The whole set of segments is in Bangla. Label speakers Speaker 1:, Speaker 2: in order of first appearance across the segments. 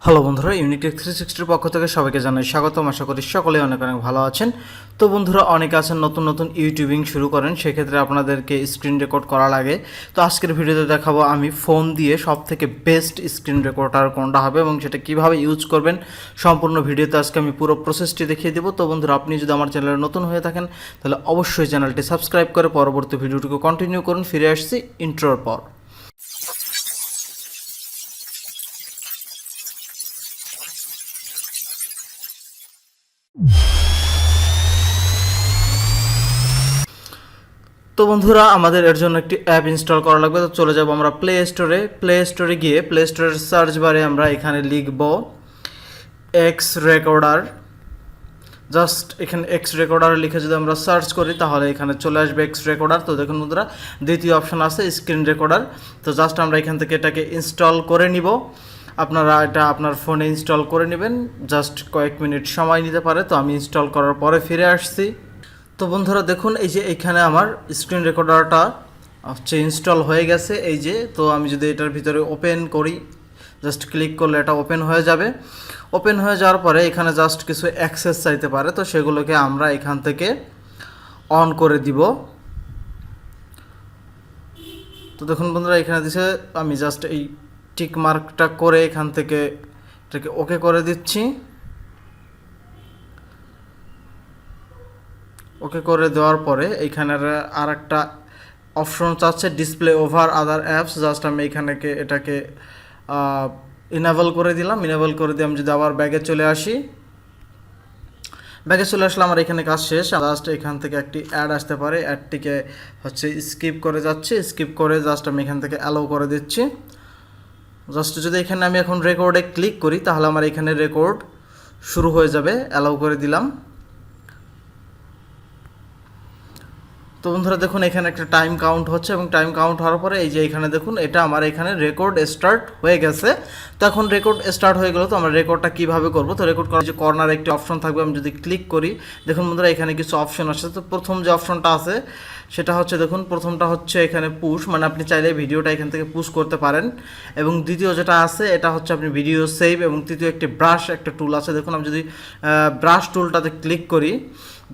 Speaker 1: হ্যালো বন্ধুরা, ইউনিটেক 360 পক্ষ থেকে সবাইকে জানাই স্বাগতম। আশা করি সকলেই অনেক অনেক ভালো আছেন। তো বন্ধুরা, অনেকে আছেন নতুন নতুন ইউটিউবিং শুরু করেন, সেক্ষেত্রে আপনাদেরকে স্ক্রিন রেকর্ড করা লাগে। তো আজকের ভিডিওতে দেখাবো আমি ফোন দিয়ে সব থেকে বেস্ট স্ক্রিন রেকর্ডার কোনটা হবে এবং সেটা কীভাবে ইউজ করবেন। সম্পূর্ণ ভিডিওতে আজকে আমি পুরো প্রসেসটি দেখিয়ে দেবো। তো বন্ধুরা, আপনি যদি আমার চ্যানেলে নতুন হয়ে থাকেন তাহলে অবশ্যই চ্যানেলটি সাবস্ক্রাইব করে পরবর্তী ভিডিওটিকে কন্টিনিউ করুন। ফিরে আসছি ইন্ট্রোর পর। তো বন্ধুরা, আমাদের এর জন্য একটি অ্যাপ ইনস্টল করা লাগবে। তো চলে যাব আমরা প্লে স্টোরে গিয়ে প্লে স্টোরের সার্চ বারে আমরা এখানে লিখব এক্স রেকর্ডার। জাস্ট এখানে এক্স রেকর্ডার লিখে যদি আমরা সার্চ করি তাহলে এখানে চলে আসবে এক্স রেকর্ডার। তো দেখুন বন্ধুরা, দ্বিতীয় অপশন আছে স্ক্রিন রেকর্ডার। তো জাস্ট আমরা এখান থেকে এটাকে ইনস্টল করে নিব। আপনারা এটা আপনার ফোনে ইনস্টল করে নেবেন, জাস্ট কয়েক মিনিট সময় নিতে পারে। তো আমি ইনস্টল করার পরে ফিরে আসছি। তো বন্ধুরা দেখুন, এই যে এখানে আমার স্ক্রিন রেকর্ডারটা হচ্ছে ইনস্টল হয়ে গেছে। এই যে, তো আমি যদি এটার ভিতরে ওপেন করি, জাস্ট ক্লিক করলে এটা ওপেন হয়ে যাবে। ওপেন হয়ে যাওয়ার পরে এখানে জাস্ট কিছু অ্যাক্সেস চাইতে পারে, তো সেগুলোকে আমরা এখান থেকে অন করে দিব। তো দেখুন বন্ধুরা, এখানে দিছে, আমি জাস্ট এই টিক মার্কটা করে এখান থেকে এটাকে ওকে করে দিচ্ছি। ওকে করে দেওয়ার পরে এইখানের আর একটা অপশন চাচ্ছে ডিসপ্লে ওভার আদার অ্যাপস। জাস্ট আমি এটাকে ইনেবল করে দিলাম। ইনেবল করে দিয়ে আমি যদি আবার ব্যাগে চলে আসি, ব্যাগে চলে আসলে আমার এখানে কাজ শেষ। জাস্ট এখান থেকে একটি অ্যাড আসতে পারে, অ্যাডটিকে হচ্ছে স্কিপ করে যাচ্ছে। স্কিপ করে জাস্ট আমি এখান থেকে অ্যালাউ করে দিচ্ছি। জাস্ট যদি এখানে আমি এখন রেকর্ডে ক্লিক করি তাহলে আমার এখানে রেকর্ড শুরু হয়ে যাবে। অ্যালাউ করে দিলাম। তো বন্ধুরা দেখুন, এখানে একটা টাইম কাউন্ট হচ্ছে এবং টাইম কাউন্ট হওয়ার পরে এই যে এখানে দেখুন, এটা আমার এখানে রেকর্ড স্টার্ট হয়ে গেছে। তো এখন রেকর্ড স্টার্ট হয়ে গেল। তো আমরা রেকর্ডটা কীভাবে করবো? তো রেকর্ড করার যে কর্নার একটি অপশন থাকবে, আমি যদি ক্লিক করি, দেখুন বন্ধুরা এখানে কিছু অপশন আসছে। তো প্রথম যে অপশনটা আছে সেটা হচ্ছে, দেখুন প্রথমটা হচ্ছে এখানে পুশ, মানে আপনি চাইলে ভিডিওটা এখান থেকে পুশ করতে পারেন। এবং দ্বিতীয় যেটা আছে এটা হচ্ছে আপনি ভিডিও সেভ। এবং তৃতীয় একটি ব্রাশ একটা টুল আছে। দেখুন আমি যদি ব্রাশ টুলটাতে ক্লিক করি,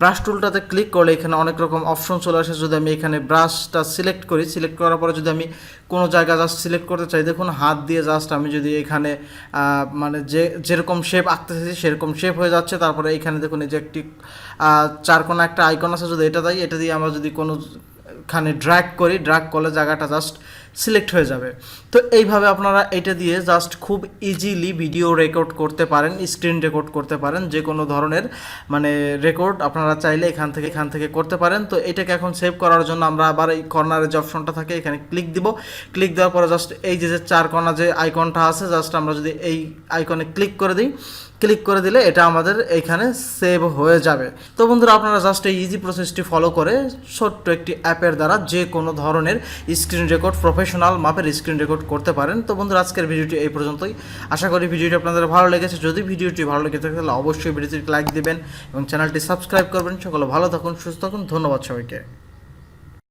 Speaker 1: ব্রাশ টুলটাতে ক্লিক করলে এখানে অনেক রকম অপশন চলে আসে। যদি আমি এখানে ব্রাশটা সিলেক্ট করি, সিলেক্ট করার পরে যদি আমি কোনো জায়গা জাস্ট সিলেক্ট করতে চাই, দেখুন হাত দিয়ে জাস্ট আমি যদি এখানে মানে যেরকম শেপ আঁকতে চাইছি সেরকম শেপ হয়ে যাচ্ছে। তারপরে এখানে দেখুন এই যে একটি চারকোনা একটা আইকন আছে, যদি এটা দেয়, এটা দিয়ে আমরা যদি কোনোখানে ড্র্যাগ করি, ড্র্যাগ করলে জায়গাটা জাস্ট সিলেক্ট হয়ে যাবে। তো এইভাবে আপনারা এটা দিয়ে জাস্ট খুব ইজিলি ভিডিও রেকর্ড করতে পারেন, স্ক্রিন রেকর্ড করতে পারেন, যে কোনো ধরনের মানে রেকর্ড আপনারা চাইলে এখান থেকে করতে পারেন। তো এটাকে এখন সেভ করার জন্য আমরা আবার এই কর্নারে যে অপশনটা থাকে এখানে ক্লিক দিব। ক্লিক দেওয়ার পরে জাস্ট এই যে চার কোণা যে আইকনটা আছে, জাস্ট আমরা যদি এই আইকনে ক্লিক করে দিই, ক্লিক করে দিলে এটা আমাদের এইখানে সেভ হয়ে যাবে। তো বন্ধুরা, আপনারা জাস্ট এই ইজি প্রসেসটি ফলো করে ছোট্ট একটি অ্যাপের দ্বারা যে কোনো ধরনের স্ক্রিন রেকর্ড, প্রফেশনাল মাপের স্ক্রিন রেকর্ড করতে পারেন। তো বন্ধুরা, আজকের ভিডিওটি এই পর্যন্তই। আশা করি ভিডিওটি আপনাদের ভালো লেগেছে। যদি ভিডিওটি ভালো লেগে থাকে তাহলে অবশ্যই ভিডিওটিকে লাইক দিবেন এবং চ্যানেলটি সাবস্ক্রাইব করবেন। সকলে ভালো থাকুন, সুস্থ থাকুন। ধন্যবাদ সবাইকে।